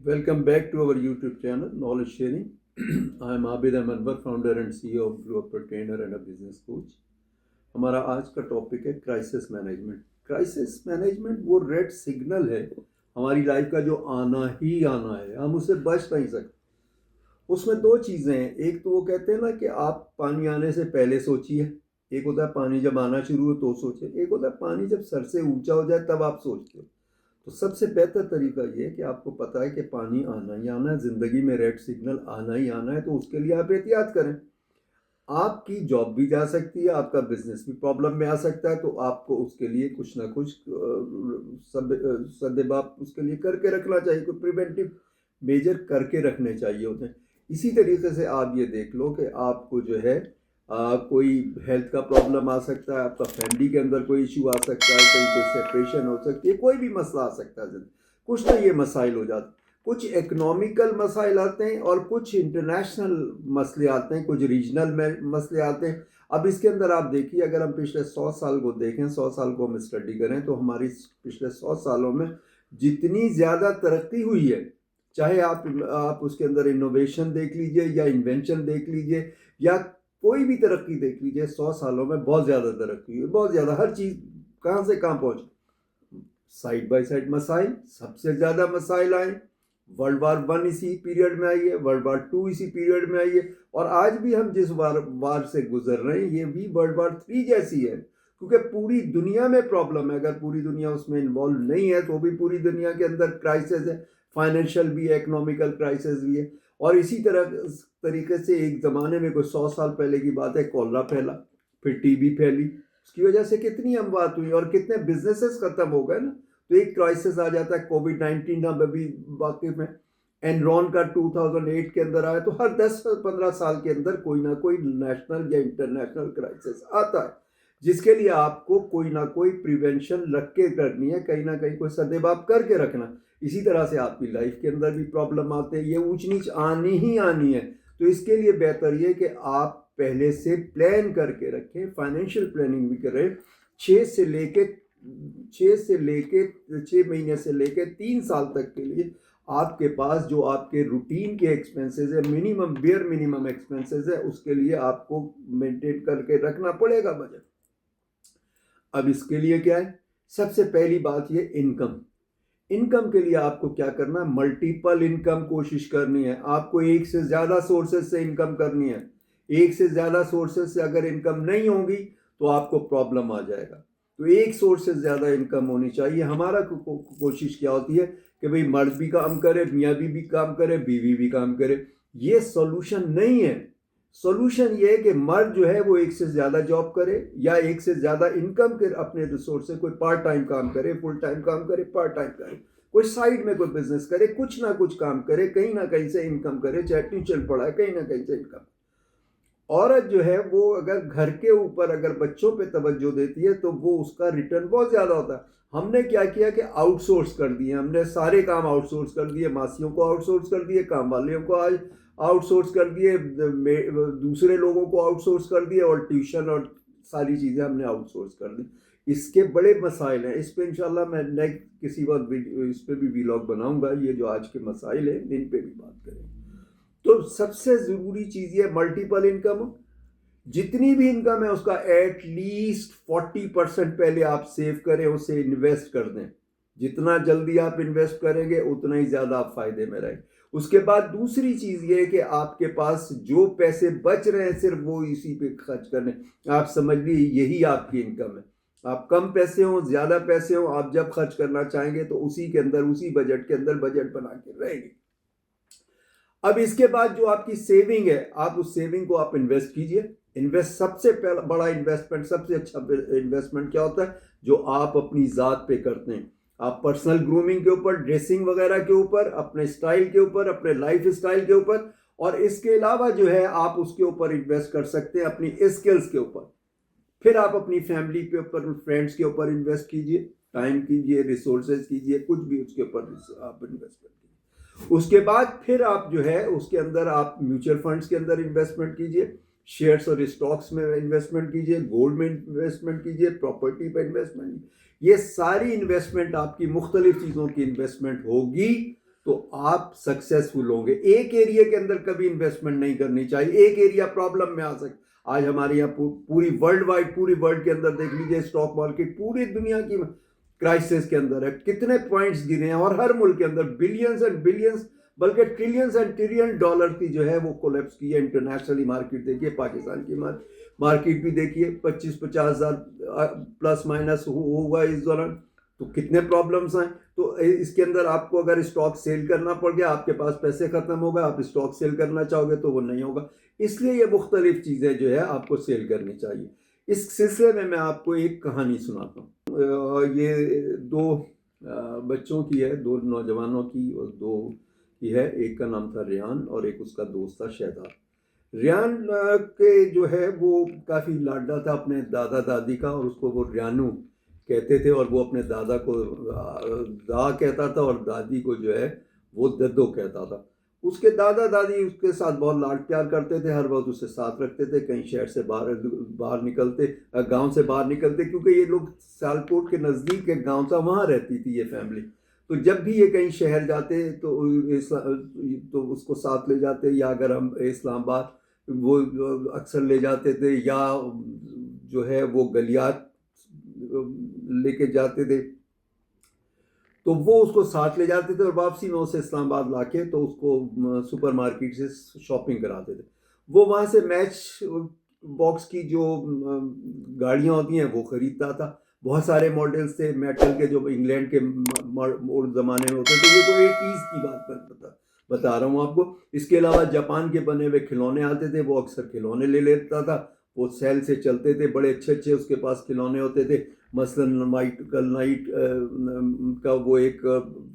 Welcome back to our YouTube channel, Knowledge Sharing. I am Abid Amanbar, founder and CEO of Grow Up Trainer and a business coach. हमारा आज का topic है crisis management. Crisis management वो red signal है हमारी life का जो आना ही आना है, हम उससे बच नहीं सकते। उसमें दो चीज़ें हैं, एक तो वो कहते हैं ना कि आप पानी आने से पहले सोचिए, एक होता है पानी जब आना शुरू हो तो सोचिए, एक होता है पानी जब सर से ऊंचा हो जाए तब आप सोचते हो। तो सबसे बेहतर तरीका ये है कि आपको पता है कि पानी आना ही आना है, ज़िंदगी में रेड सिग्नल आना ही आना है, तो उसके लिए आप एहतियात करें। आपकी जॉब भी जा सकती है, आपका बिजनेस भी प्रॉब्लम में आ सकता है, तो आपको उसके लिए कुछ ना कुछ सदैव आप उसके लिए करके रखना चाहिए, कोई प्रिवेंटिव मेजर करके रखने चाहिए होते हैं। इसी तरीके से आप ये देख लो कि आपको जो है कोई हेल्थ का प्रॉब्लम आ सकता है, आपका फैमिली के अंदर कोई इशू आ सकता है, कहीं कोई सेपरेशन हो सकती है, कोई भी मसला आ सकता है, कुछ तो ये मसाइल हो जाते हैं। कुछ इकोनॉमिकल मसाइल आते हैं और कुछ इंटरनेशनल मसले आते हैं, कुछ रीजनल मसले आते हैं। अब इसके अंदर आप देखिए, अगर हम पिछले 100 साल को देखें, 100 साल को हम स्टडी करें, तो हमारी पिछले 100 सालों में जितनी ज़्यादा तरक्की हुई है, चाहे आप उसके अंदर इनोवेशन देख लीजिए या इन्वेंशन देख लीजिए या कोई भी तरक्की देख लीजिए, 100 सालों में बहुत ज़्यादा तरक्की हुई, बहुत ज़्यादा। हर चीज़ कहाँ से कहाँ पहुँची। साइड बाय साइड मसाइल, सबसे ज़्यादा मसाइल आए, वर्ल्ड वार 1 इसी पीरियड में आई है, वर्ल्ड वार 2 इसी पीरियड में आई है, और आज भी हम जिस वार से गुजर रहे हैं ये भी वर्ल्ड वार 3 जैसी है, क्योंकि पूरी दुनिया में प्रॉब्लम है। अगर पूरी दुनिया उसमें इन्वॉल्व नहीं है तो भी पूरी दुनिया के अंदर क्राइसिस है, फाइनेंशियल भी है, इकोनॉमिकल क्राइसिस भी है। और इसी तरीके से एक ज़माने में कोई 100 साल पहले की बात है, कॉलरा फैला, फिर टीबी फैली, उसकी वजह से कितनी अमवात हुई और कितने बिजनेसेस खत्म हो गए ना। तो एक क्राइसिस आ जाता है, कोविड-19 हम अभी वाकिफ में, एनरॉन का 2008 के अंदर आया, तो हर 10-15 साल के अंदर कोई ना कोई नेशनल या इंटरनेशनल क्राइसिस आता है, जिसके लिए आपको कोई ना कोई प्रिवेंशन रख के करनी है, कहीं ना कहीं कोई सदैव आप करके रखना। इसी तरह से आपकी लाइफ के अंदर भी प्रॉब्लम आते हैं, ये ऊंच नीच आनी ही आनी है। तो इसके लिए बेहतर ये कि आप पहले से प्लान करके रखें, फाइनेंशियल प्लानिंग भी करें। 6 से लेके 6 महीने से लेके 3 साल तक के लिए आपके पास जो आपके रूटीन के एक्सपेंसेस है, मिनिमम बेयर मिनिमम एक्सपेंसेस है, उसके लिए आपको मेंटेन करके रखना पड़ेगा बजट। अब इसके लिए क्या है, सबसे पहली बात ये इनकम। इनकम के लिए आपको क्या करना है, मल्टीपल इनकम कोशिश करनी है। आपको एक से ज़्यादा सोर्सेज से इनकम करनी है। एक से ज़्यादा सोर्सेज से अगर इनकम नहीं होगी तो आपको प्रॉब्लम आ जाएगा। तो एक सोर्स से ज़्यादा इनकम होनी चाहिए। हमारा कोशिश क्या होती है कि भाई मर्द भी काम करे, मियाँ भी काम करे, बीवी भी काम करे। ये सोल्यूशन नहीं है। सोल्यूशन ये है कि मर्द जो है वो एक से ज़्यादा जॉब करे या एक से ज़्यादा इनकम के अपने रिसोर्स से कोई पार्ट टाइम काम करे, फुल टाइम काम करे, पार्ट टाइम करे, कोई साइड में कोई बिजनेस करे, कुछ ना कुछ काम करे, कहीं ना कहीं से इनकम करे, चाहे ट्यूशन पढ़ाए, कहीं ना कहीं से इनकम। औरत जो है वो अगर घर के ऊपर अगर बच्चों पे तवज्जो देती है तो वो उसका रिटर्न बहुत ज़्यादा होता है। हमने क्या किया कि आउटसोर्स कर दिए, हमने सारे काम आउटसोर्स कर दिए, मासियों को आउटसोर्स कर दिए, काम वालियों को आज आउटसोर्स कर दिए, दूसरे लोगों को आउटसोर्स कर दिए, और ट्यूशन और सारी चीज़ें हमने आउटसोर्स कर दी। इसके बड़े मसाइल हैं, इस पर इंशाल्लाह मैं नेक्स्ट किसी वक्त इस पर भी वीलॉग बनाऊंगा। ये जो आज के मसाइल हैं इन पे भी बात करेंगे। तो सबसे ज़रूरी चीज़ ये मल्टीपल इनकम। जितनी भी इनकम है उसका एटलीस्ट 40% पहले आप सेव करें, उसे इन्वेस्ट कर दें। जितना जल्दी आप इन्वेस्ट करेंगे उतना ही ज़्यादा आप फायदे में रहेंगे। उसके बाद दूसरी चीज़ ये है कि आपके पास जो पैसे बच रहे हैं सिर्फ वो इसी पे खर्च करने। आप समझ लीजिए यही आपकी इनकम है। आप कम पैसे हों, ज़्यादा पैसे हों, आप जब खर्च करना चाहेंगे तो उसी के अंदर, उसी बजट के अंदर बजट बना के रहेंगे। अब इसके बाद जो आपकी सेविंग है, आप उस सेविंग को आप इन्वेस्ट कीजिए। इन्वेस्ट सबसे बड़ा इन्वेस्टमेंट, सबसे अच्छा इन्वेस्टमेंट क्या होता है, जो आप अपनी ज़ात पे करते हैं। आप पर्सनल ग्रूमिंग के ऊपर, ड्रेसिंग वगैरह के ऊपर, अपने स्टाइल के ऊपर, अपने लाइफ स्टाइल के ऊपर, और इसके अलावा जो है आप उसके ऊपर इन्वेस्ट कर सकते हैं अपनी स्किल्स के ऊपर। फिर आप अपनी फैमिली के ऊपर, फ्रेंड्स के ऊपर इन्वेस्ट कीजिए, टाइम कीजिए, रिसोर्सेज कीजिए, कुछ भी उसके ऊपर आप इन्वेस्टमेंट। उसके बाद फिर आप जो है उसके अंदर आप म्यूचुअल फंड्स के अंदर इन्वेस्टमेंट कीजिए, शेयर्स और स्टॉक्स में इन्वेस्टमेंट कीजिए, गोल्ड में इन्वेस्टमेंट कीजिए, प्रॉपर्टी पर इन्वेस्टमेंट। ये सारी इन्वेस्टमेंट आपकी मुख्तलिफ चीज़ों की इन्वेस्टमेंट होगी तो आप सक्सेसफुल होंगे। एक एरिया के अंदर कभी इन्वेस्टमेंट नहीं करनी चाहिए, एक एरिया प्रॉब्लम में आ सकता। आज हमारे यहाँ पूरी वर्ल्ड वाइड, पूरी वर्ल्ड के अंदर देख लीजिए, स्टॉक मार्केट पूरी दुनिया की क्राइसिस के अंदर है। कितने पॉइंट्स गिरे हैं, और हर मुल्क के अंदर बिलियंस एंड बिलियंस, बल्कि ट्रिलियंस एंड ट्रिलियन डॉलर की जो है वो कोलैप्स की है। इंटरनेशनली मार्केट देखिए, पाकिस्तान की मार्केट भी देखिए, 25-50 हज़ार प्लस माइनस हुआ इस दौरान। तो कितने प्रॉब्लम्स हैं। तो इसके अंदर आपको अगर स्टॉक सेल करना पड़ गया, आपके पास पैसे खत्म हो गए, आप स्टॉक सेल करना चाहोगे तो वो नहीं होगा। इसलिए ये मुख्तलिफ चीज़ें जो है आपको सेल करनी चाहिए। इस सिलसिले में मैं आपको एक कहानी सुनाता हूँ। ये दो बच्चों की है, दो नौजवानों की, और दो की है। एक का नाम था रियान और एक उसका दोस्त था शहजाद। रियान के जो है वो काफ़ी लाडला था अपने दादा दादी का, और उसको वो रियानू कहते थे, और वो अपने दादा को दा कहता था और दादी को जो है वो दद्दो कहता था। उसके दादा दादी उसके साथ बहुत लाड प्यार करते थे, हर वक्त उसे साथ रखते थे। कहीं शहर से बाहर निकलते, गांव से बाहर निकलते, क्योंकि ये लोग सियालकोट के नज़दीक एक गांव था, वहाँ रहती थी ये फैमिली। तो जब भी ये कहीं शहर जाते तो उसको साथ ले जाते, या अगर हम इस्लामाबाद वो अक्सर ले जाते थे, या जो है वो गलियात लेके जाते थे, तो वो उसको साथ ले जाते थे, और वापसी में उसे इस्लामाबाद लाके तो उसको सुपरमार्केट से शॉपिंग कराते थे। वो वहाँ से मैच बॉक्स की जो गाड़ियाँ होती हैं वो ख़रीदता था। बहुत सारे मॉडल्स थे मेटल के, जो इंग्लैंड के ज़माने में होते थे। ये तो 80s की बात बता रहा हूँ आपको। इसके अलावा जापान के बने हुए खिलौने आते थे, वो अक्सर खिलौने ले लेता था। वो सेल से चलते थे, बड़े अच्छे अच्छे उसके पास खिलौने होते थे। मसलन नाइट का वो एक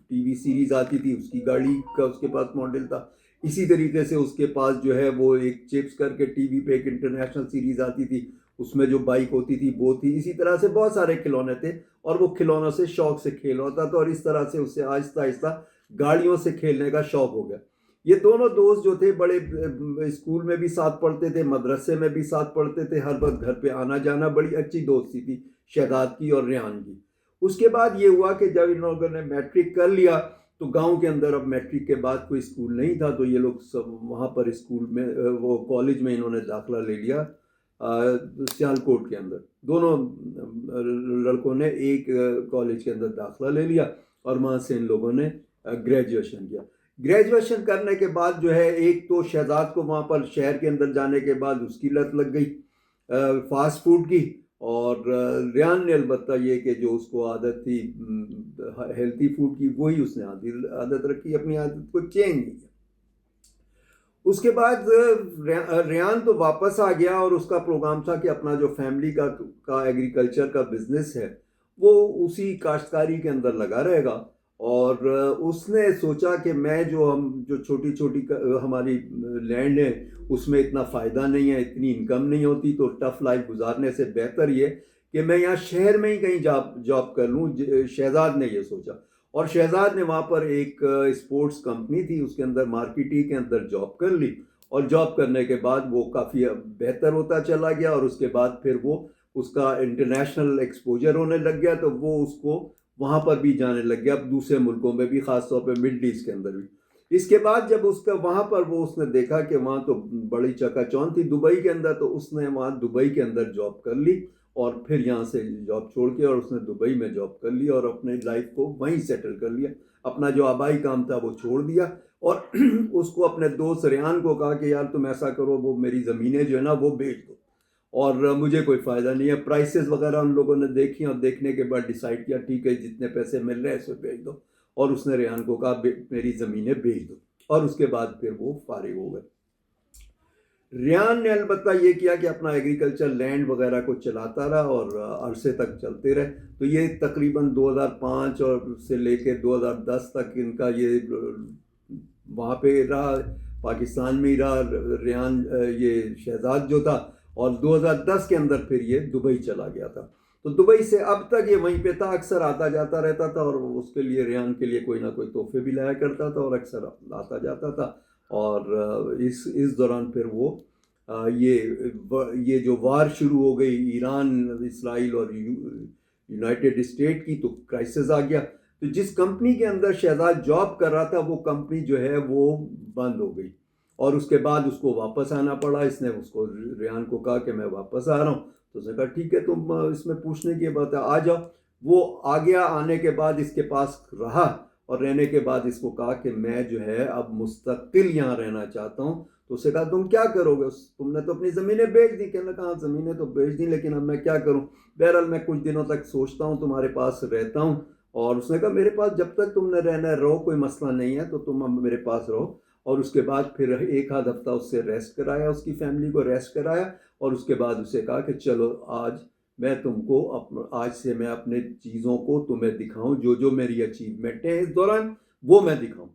टीवी सीरीज़ आती थी, उसकी गाड़ी का उसके पास मॉडल था। इसी तरीके से उसके पास जो है वो एक चिप्स करके टीवी पे एक इंटरनेशनल सीरीज़ आती थी, उसमें जो बाइक होती थी वो थी। इसी तरह से बहुत सारे खिलौने थे, और वो खिलौनों से शौक से खेल होता था, और इस तरह से उससे आहिस्ता आहिस्ता गाड़ियों से खेलने का शौक हो गया। ये दोनों दोस्त जो थे बड़े स्कूल में भी साथ पढ़ते थे, मदरसे में भी साथ पढ़ते थे, हर वक्त घर पे आना जाना, बड़ी अच्छी दोस्ती थी शहजाद की और रेहान की। उसके बाद ये हुआ कि जब इन लोगों ने मैट्रिक कर लिया, तो गांव के अंदर अब मैट्रिक के बाद कोई स्कूल नहीं था, तो ये लोग सब वहाँ पर स्कूल में वो कॉलेज में इन्होंने दाखिला ले लिया सियालकोट के अंदर। दोनों लड़कों ने एक कॉलेज के अंदर दाखिला ले लिया, और वहाँ से इन लोगों ने ग्रेजुएशन किया। ग्रेजुएशन करने के बाद जो है, एक तो शहजाद को वहाँ पर शहर के अंदर जाने के बाद उसकी लत लग गई फास्ट फूड की, और रियान ने अलबत्ता ये कि जो उसको आदत थी हेल्थी फूड की, वही उसने आदत रखी, अपनी आदत को चेंज नहीं किया। उसके बाद रियान तो वापस आ गया, और उसका प्रोग्राम था कि अपना जो फैमिली का एग्रीकल्चर का बिजनेस है वो उसी काश्तकारी के अंदर लगा रहेगा। और उसने सोचा कि मैं जो छोटी छोटी हमारी लैंड है उसमें इतना फ़ायदा नहीं है, इतनी इनकम नहीं होती, तो टफ लाइफ गुजारने से बेहतर ये कि मैं यहाँ शहर में ही कहीं जॉब कर लूँ। शहजाद ने ये सोचा, और शहजाद ने वहाँ पर एक स्पोर्ट्स कंपनी थी, उसके अंदर मार्केटिंग के अंदर जॉब कर ली। और जॉब करने के बाद वो काफ़ी बेहतर होता चला गया, और उसके बाद फिर वो उसका इंटरनेशनल एक्सपोजर होने लग गया, तो वो उसको वहाँ पर भी जाने लग गया, दूसरे मुल्कों में भी, ख़ासतौर पे मिडल ईस्ट के अंदर भी। इसके बाद जब उसका वहाँ पर उसने देखा कि वहाँ तो बड़ी चकाचौंध थी दुबई के अंदर, तो उसने वहाँ दुबई के अंदर जॉब कर ली, और फिर यहाँ से जॉब छोड़ के और उसने दुबई में जॉब कर ली, और अपने लाइफ को वहीं सेटल कर लिया। अपना जो आबाई काम था वो छोड़ दिया, और उसको अपने दोस्त रेहान को कहा कि यार तुम ऐसा करो, वो मेरी ज़मीनें जो है ना वो बेच दो, और मुझे कोई फ़ायदा नहीं है। प्राइसेस वगैरह उन लोगों ने देखी, और देखने के बाद डिसाइड किया ठीक है जितने पैसे मिल रहे हैं इसमें बेच दो। और उसने रेहान को कहा मेरी ज़मीनें बेच दो, और उसके बाद फिर वो फारिग हो गए। रियान ने अलबत्ता ये किया कि अपना एग्रीकल्चर लैंड वगैरह को चलाता रहा, और अरसे तक चलते रहे। तो ये तकरीबन 2005 और से लेकर 2010 तक इनका ये वहाँ पे रहा, पाकिस्तान में ही रहा रियान, ये शहजाद जो था। और 2010 के अंदर फिर ये दुबई चला गया था। तो दुबई से अब तक ये वहीं पे था, अक्सर आता जाता रहता था, और उसके लिए रियान के लिए कोई ना कोई तोहफे भी लाया करता था, और अक्सर आता जाता था। और इस दौरान फिर वो ये जो वार शुरू हो गई ईरान, इसराइल और यूनाइटेड स्टेट की, तो क्राइसिस आ गया। तो तो जिस कंपनी के अंदर शहजाद जॉब कर रहा था वो कंपनी जो है वो बंद हो गई, और उसके बाद उसको वापस आना पड़ा। इसने उसको रेहान को कहा कि मैं वापस आ रहा हूँ, तो उसने कहा ठीक है, तुम इसमें पूछने की बात है, आ जाओ। वो आ गया। आने के बाद इसके पास रहा, और रहने के बाद इसको कहा कि मैं जो है अब मुस्तकिल यहाँ रहना चाहता हूँ। तो उसे कहा तुम क्या करोगे, तुमने तो अपनी ज़मीनें बेच दी। कहने लगा हाँ ज़मीनें तो बेच दी, लेकिन अब मैं क्या करूँ। बहरहाल मैं कुछ दिनों तक सोचता हूँ, तुम्हारे पास रहता हूँ। और उसने कहा मेरे पास जब तक तुमने रहना है रहो, कोई मसला नहीं है, तो तुम अब मेरे पास रहो। और उसके बाद फिर एक आध हफ्ता उससे रेस्ट कराया, उसकी फैमिली को रेस्ट कराया, और उसके बाद उसे कहा कि चलो आज मैं तुमको आज से मैं अपने चीज़ों को तुम्हें दिखाऊं, जो जो मेरी अचीवमेंट है इस दौरान वो मैं दिखाऊं।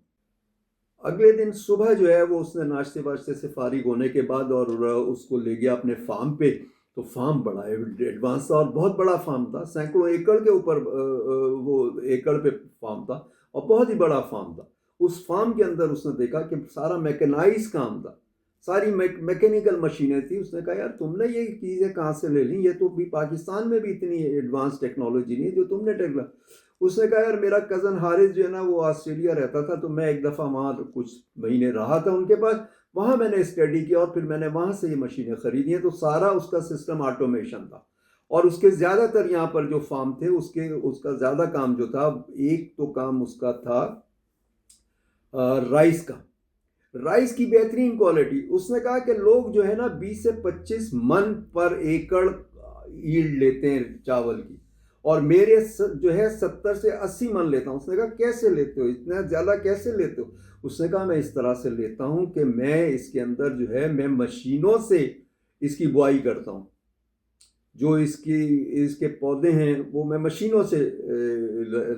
अगले दिन सुबह जो है वो उसने नाश्ते वाश्ते से फारिग होने के बाद और उसको ले गया अपने फार्म पे। तो फार्म बड़ा एडवांस था, और बहुत बड़ा फार्म था, सैकड़ों एकड़ के ऊपर वो एकड़ पे फार्म था, और बहुत ही बड़ा फार्म था। उस फार्म के अंदर उसने देखा कि सारा मैकेनाइज काम था, सारी मैकेनिकल मशीनें थी। उसने कहा यार तुमने ये चीज़ें कहाँ से ले ली, ये तो भी पाकिस्तान में भी इतनी एडवांस टेक्नोलॉजी नहीं है जो तुमने उसने कहा यार मेरा कज़न हारिस जो है ना वो ऑस्ट्रेलिया रहता था, तो मैं एक दफ़ा वहाँ कुछ महीने रहा था उनके पास, वहाँ मैंने स्टडी किया और फिर मैंने वहाँ से ये मशीनें ख़रीदी हैं। तो सारा उसका सिस्टम ऑटोमेशन था, और उसके ज़्यादातर यहाँ पर जो फार्म थे उसका ज़्यादा काम जो था, एक तो काम उसका था राइस का, राइस की बेहतरीन क्वालिटी। उसने कहा कि लोग जो है ना 20 से 25 मन पर एकड़ यील्ड लेते हैं चावल की, और मेरे जो है 70 से 80 मन लेता हूँ। उसने कहा कैसे लेते हो, इतना ज़्यादा कैसे लेते हो। उसने कहा मैं इस तरह से लेता हूँ कि मैं इसके अंदर जो है मैं मशीनों से इसकी बुआई करता हूँ, जो इसके पौधे हैं वो मैं मशीनों से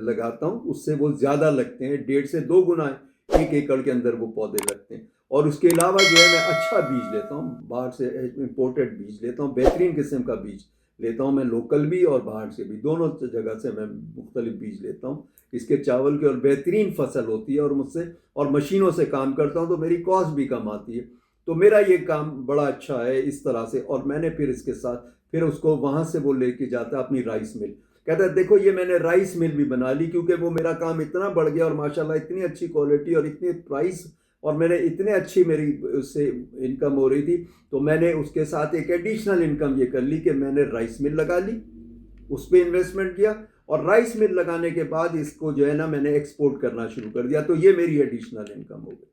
लगाता हूँ, उससे वो ज़्यादा लगते हैं, 1.5 से 2 गुना एक एकड़ के अंदर वो पौधे लगते हैं। और उसके अलावा जो है मैं अच्छा बीज लेता हूँ, बाहर से इम्पोर्टेड बीज लेता हूँ, बेहतरीन किस्म का बीज लेता हूँ मैं, लोकल भी और बाहर से भी, दोनों जगह से मैं मुख्तलिफ बीज लेता हूँ इसके चावल के, और बेहतरीन फसल होती है। और मुझसे और मशीनों से काम करता हूँ तो मेरी कॉस्ट भी कम आती है। तो मेरा ये काम बड़ा अच्छा है इस तरह से। और मैंने फिर इसके साथ फिर उसको वहाँ से वो लेके जाता है अपनी राइस मिल। कहता है देखो ये मैंने राइस मिल भी बना ली, क्योंकि वो मेरा काम इतना बढ़ गया और माशाल्लाह इतनी अच्छी क्वालिटी और इतनी प्राइस, और मैंने इतने अच्छी मेरी उससे इनकम हो रही थी, तो मैंने उसके साथ एक एडिशनल इनकम ये कर ली कि मैंने राइस मिल लगा ली, उस पर इन्वेस्टमेंट किया, और राइस मिल लगाने के बाद इसको जो है ना मैंने एक्सपोर्ट करना शुरू कर दिया। तो ये मेरी एडिशनल इनकम हो गई,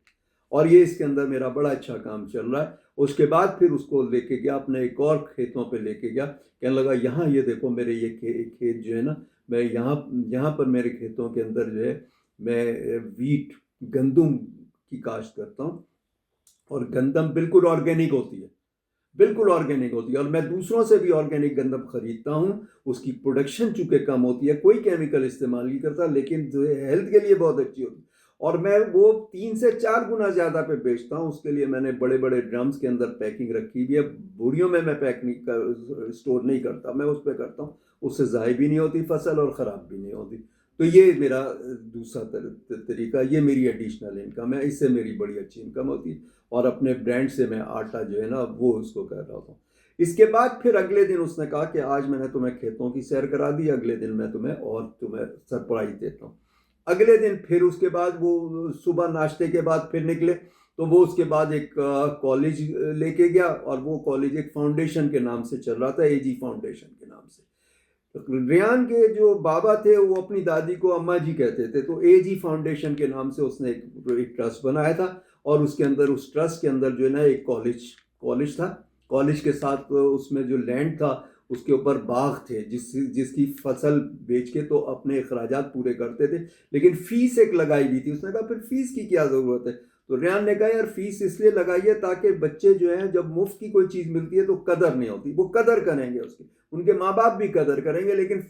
और ये इसके अंदर मेरा बड़ा अच्छा काम चल रहा है। उसके बाद फिर उसको लेके गया अपने एक और खेतों पे लेके गया, कहने लगा यहाँ ये देखो मेरे ये खेत जो है ना, मैं यहाँ पर मेरे खेतों के अंदर जो है मैं वीट गंदम की काश्त करता हूँ, और गंदम बिल्कुल ऑर्गेनिक होती है, बिल्कुल ऑर्गेनिक होती है, और मैं दूसरों से भी ऑर्गेनिक गंदम खरीदता हूँ। उसकी प्रोडक्शन चूँकि कम होती है, कोई केमिकल इस्तेमाल नहीं करता, लेकिन जो है हेल्थ के लिए बहुत अच्छी होती है, और मैं वो 3 से 4 गुना ज़्यादा पे बेचता हूँ। उसके लिए मैंने बड़े बड़े ड्रम्स के अंदर पैकिंग रखी हुई है, बोरियों में मैं पैक नहीं कर स्टोर नहीं करता, मैं उस पर करता हूँ, उससे ज़ाय भी नहीं होती फसल और ख़राब भी नहीं होती। तो ये मेरा दूसरा तरीका, ये मेरी एडिशनल इनकम है, इससे मेरी बड़ी अच्छी इनकम होती है, और अपने ब्रांड से मैं आटा जो है ना वो उसको कर रहा हूँ। इसके बाद फिर अगले दिन उसने कहा कि आज मैंने तुम्हें खेतों की सैर करा दी, अगले दिन मैं तुम्हें सरप्राइज देता हूँ। अगले दिन फिर उसके बाद वो सुबह नाश्ते के बाद फिर निकले, तो वो उसके बाद एक कॉलेज लेके गया, और वो कॉलेज एक फाउंडेशन के नाम से चल रहा था, एजी फाउंडेशन के नाम से। तो रेहान के जो बाबा थे वो अपनी दादी को अम्मा जी कहते थे, तो एजी फाउंडेशन के नाम से उसने एक ट्रस्ट बनाया था, और उसके अंदर उस ट्रस्ट के अंदर जो है ना एक कॉलेज था। कॉलेज के साथ उसमें जो लैंड था उसके ऊपर बाग थे, जिसकी फसल बेच के तो अपने अखराजात पूरे करते थे, लेकिन फ़ीस एक लगाई हुई थी। उसने कहा फिर फ़ीस की क्या ज़रूरत है। तो रेहान ने कहा यार फ़ीस इसलिए लगाई है ताकि बच्चे जो हैं जब मुफ्त की कोई चीज़ मिलती है तो कदर नहीं होती, वो कदर करेंगे उसकी, उनके माँ बाप भी कदर करेंगे, लेकिन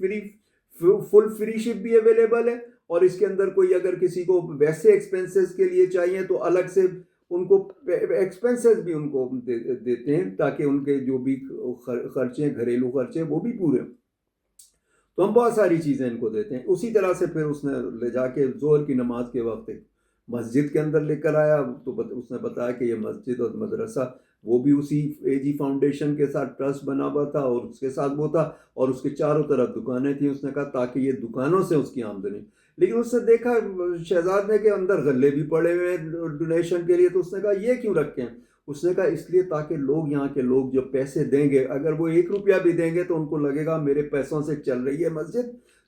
फुल फ्रीशिप भी अवेलेबल है, और इसके अंदर कोई अगर किसी को वैसे एक्सपेंसेस के लिए चाहिए तो अलग से उनको एक्सपेंसेस भी उनको देते हैं, ताकि उनके जो भी खर्चे घरेलू खर्चे वो भी पूरे। तो हम बहुत सारी चीज़ें इनको देते हैं। उसी तरह से फिर उसने ले जाके जोहर की नमाज के वक्त एक मस्जिद के अंदर लेकर आया, तो उसने बताया कि ये मस्जिद और मदरसा वो भी उसी एजी फाउंडेशन के साथ ट्रस्ट बना हुआ था, और उसके साथ वो था, और उसके चारों तरफ दुकानें थी। उसने कहा ताकि ये दुकानों से उसकी आमदनी, लेकिन उसने देखा शहजादे के अंदर गल्ले भी पड़े हुए हैं डोनेशन के लिए, तो उसने कहा ये क्यों रखे हैं? उसने कहा इसलिए ताकि लोग, यहाँ के लोग जो पैसे देंगे, अगर वो 1 रुपया भी देंगे तो उनको लगेगा मेरे पैसों से चल रही है मस्जिद,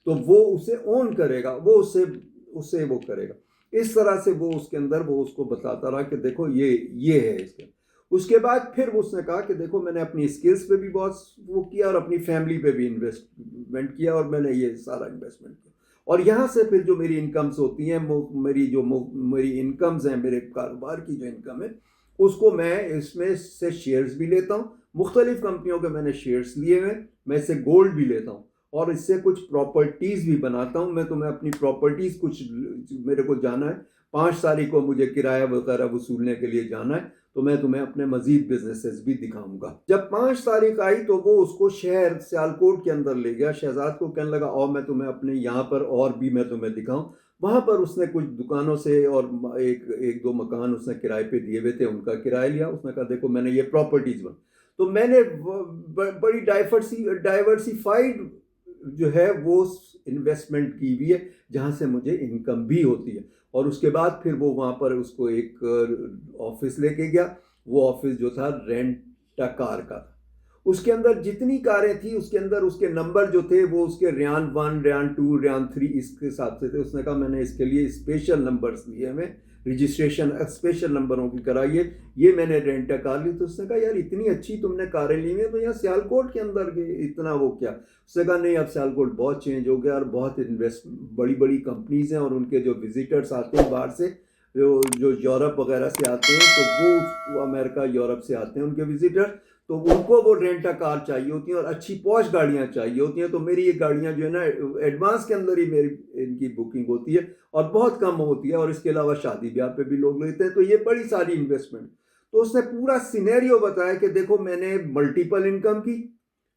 तो वो उसे ओन करेगा, वो उससे उससे वो करेगा। इस तरह से वो उसके अंदर वो उसको बताता रहा कि देखो ये है इसके। उसके बाद फिर उसने कहा कि देखो मैंने अपनी स्किल्स पे भी बहुत वो किया और अपनी फैमिली पे भी इन्वेस्टमेंट किया, और मैंने ये सारा इन्वेस्टमेंट किया, और यहाँ से फिर जो मेरी इनकम्स होती हैं, मेरी इनकम्स हैं, मेरे कारोबार की जो इनकम है, उसको मैं इसमें से शेयर्स भी लेता हूँ, मुख्तलिफ कंपनियों के मैंने शेयर्स लिए हुए, मैं इससे गोल्ड भी लेता हूँ, और इससे कुछ प्रॉपर्टीज़ भी बनाता हूँ। मैं तुम्हें अपनी प्रॉपर्टीज़ कुछ, मेरे को जाना है 5 तारीख को, मुझे किराया वगैरह वसूलने के लिए जाना है, तो मैं तुम्हें अपने मजीद बिजनेसेस भी दिखाऊंगा। जब 5 तारीख आई तो वो उसको शहर सियालकोट के अंदर ले गया। शहजाद को कहने लगा और मैं तुम्हें अपने यहाँ पर और भी मैं तुम्हें दिखाऊं। वहाँ पर उसने कुछ दुकानों से और एक दो मकान उसने किराए पे दिए हुए थे, उनका किराया लिया। उसने कहा देखो मैंने ये प्रॉपर्टीज बन, तो मैंने बड़ी डाइवर्सिफाइड जो है वो इन्वेस्टमेंट की हुई है, जहाँ से मुझे इनकम भी होती है। और उसके बाद फिर वो वहाँ पर उसको एक ऑफिस लेके गया। वो ऑफिस जो था रेंट कार का था। उसके अंदर जितनी कारें थी उसके अंदर उसके नंबर जो थे वो उसके रियान 1, रियान 2, रियान 3 इसके हिसाब से थे। उसने कहा मैंने इसके लिए स्पेशल नंबर्स लिए हमें, रजिस्ट्रेशन स्पेशल नंबरों की कराई है, ये मैंने रेंट कार ली। तो उसने कहा यार इतनी अच्छी तुमने कारें ली हैं, तो यहाँ सियालकोट के अंदर इतना वो क्या? उसने कहा नहीं अब सियालकोट बहुत चेंज हो गया और बहुत बड़ी बड़ी कंपनीज हैं, और उनके जो विजिटर्स आते हैं बाहर से, जो यूरोप वगैरह से आते हैं, तो वो अमेरिका यूरोप से आते हैं उनके विजिटर, तो उनको वो रेंट कार चाहिए होती हैं और अच्छी पॉश गाड़ियाँ चाहिए होती हैं। तो मेरी ये गाड़ियाँ जो है ना एडवांस के अंदर ही मेरी इनकी बुकिंग होती है और बहुत कम होती है, और इसके अलावा शादी ब्याह पे भी लोग लेते हैं। तो ये बड़ी सारी इन्वेस्टमेंट। तो उसने पूरा सिनेरियो बताया कि देखो मैंने मल्टीपल इनकम की,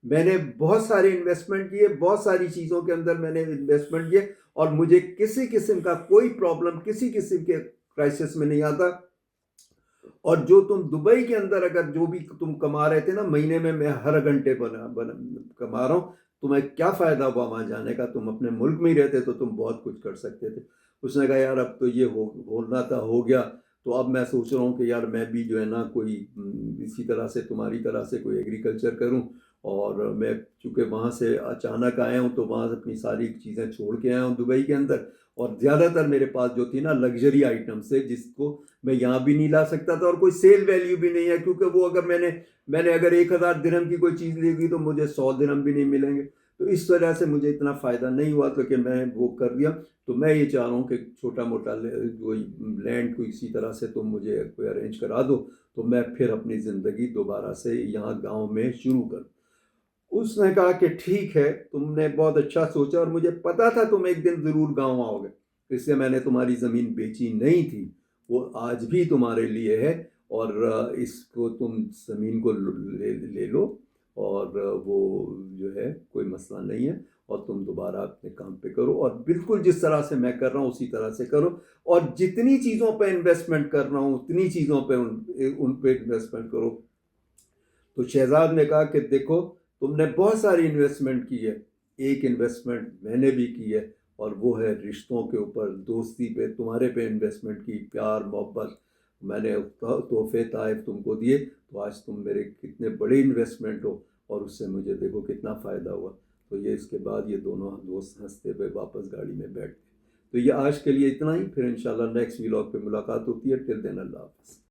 मैंने बहुत सारे इन्वेस्टमेंट किए, बहुत सारी चीज़ों के अंदर मैंने इन्वेस्टमेंट किए, और मुझे किसी किस्म का कोई प्रॉब्लम, किसी किस्म के क्राइसिस में नहीं आता। और जो तुम दुबई के अंदर अगर जो भी तुम कमा रहे थे ना महीने में, मैं हर घंटे कमा रहा हूँ। तुम्हें क्या फ़ायदा हुआ वहाँ जाने का? तुम अपने मुल्क में ही रहते तो तुम बहुत कुछ कर सकते थे। उसने कहा यार अब तो ये होना था हो गया, तो अब मैं सोच रहा हूँ कि यार मैं भी जो है ना कोई इसी तरह से तुम्हारी तरह से कोई एग्रीकल्चर करूँ। और मैं चूँकि वहाँ से अचानक आया हूँ, तो वहाँ से अपनी सारी चीज़ें छोड़ के आया हूँ दुबई के अंदर, और ज़्यादातर मेरे पास जो थी ना लग्जरी आइटम्स है, जिसको मैं यहाँ भी नहीं ला सकता था, और कोई सेल वैल्यू भी नहीं है, क्योंकि वो अगर मैंने अगर 1000 दिरहम की कोई चीज़ लेगी तो मुझे 100 दिरहम भी नहीं मिलेंगे। तो इस वजह से मुझे इतना फ़ायदा नहीं हुआ, तो कि मैं वो कर दिया। तो मैं ये चाह रहा हूँ कि छोटा मोटा कोई लैंड को इसी तरह से तुम मुझे कोई अरेंज करा दो, तो मैं फिर अपनी ज़िंदगी दोबारा से यहाँ गाँव में शुरू करूँ। उसने कहा कि ठीक है, तुमने बहुत अच्छा सोचा, और मुझे पता था तुम एक दिन ज़रूर गाँव आओगे, इसलिए मैंने तुम्हारी ज़मीन बेची नहीं थी, वो आज भी तुम्हारे लिए है। और इसको तुम ज़मीन को ले लो, और वो जो है कोई मसला नहीं है, और तुम दोबारा अपने काम पे करो, और बिल्कुल जिस तरह से मैं कर रहा हूँ उसी तरह से करो, और जितनी चीज़ों पे इन्वेस्टमेंट कर रहा हूँ उतनी चीज़ों पे उन पे इन्वेस्टमेंट करो। तो शहजाद ने कहा कि देखो तुमने बहुत सारी इन्वेस्टमेंट की है, एक इन्वेस्टमेंट मैंने भी की है, और वो है रिश्तों के ऊपर, दोस्ती पे, तुम्हारे पे इन्वेस्टमेंट की, प्यार मोहब्बत। मैंने तोहफे ताइफ तुमको दिए, तो आज तुम मेरे कितने बड़े इन्वेस्टमेंट हो, और उससे मुझे देखो कितना फ़ायदा हुआ। तो ये इसके बाद ये दोनों दोस्त हंसते हुए वापस गाड़ी में बैठते। तो ये आज के लिए इतना ही, फिर इंशाल्लाह नेक्स्ट व्लॉग पे मुलाकात होती है। टिल देन अल्लाह हाफ़िज़।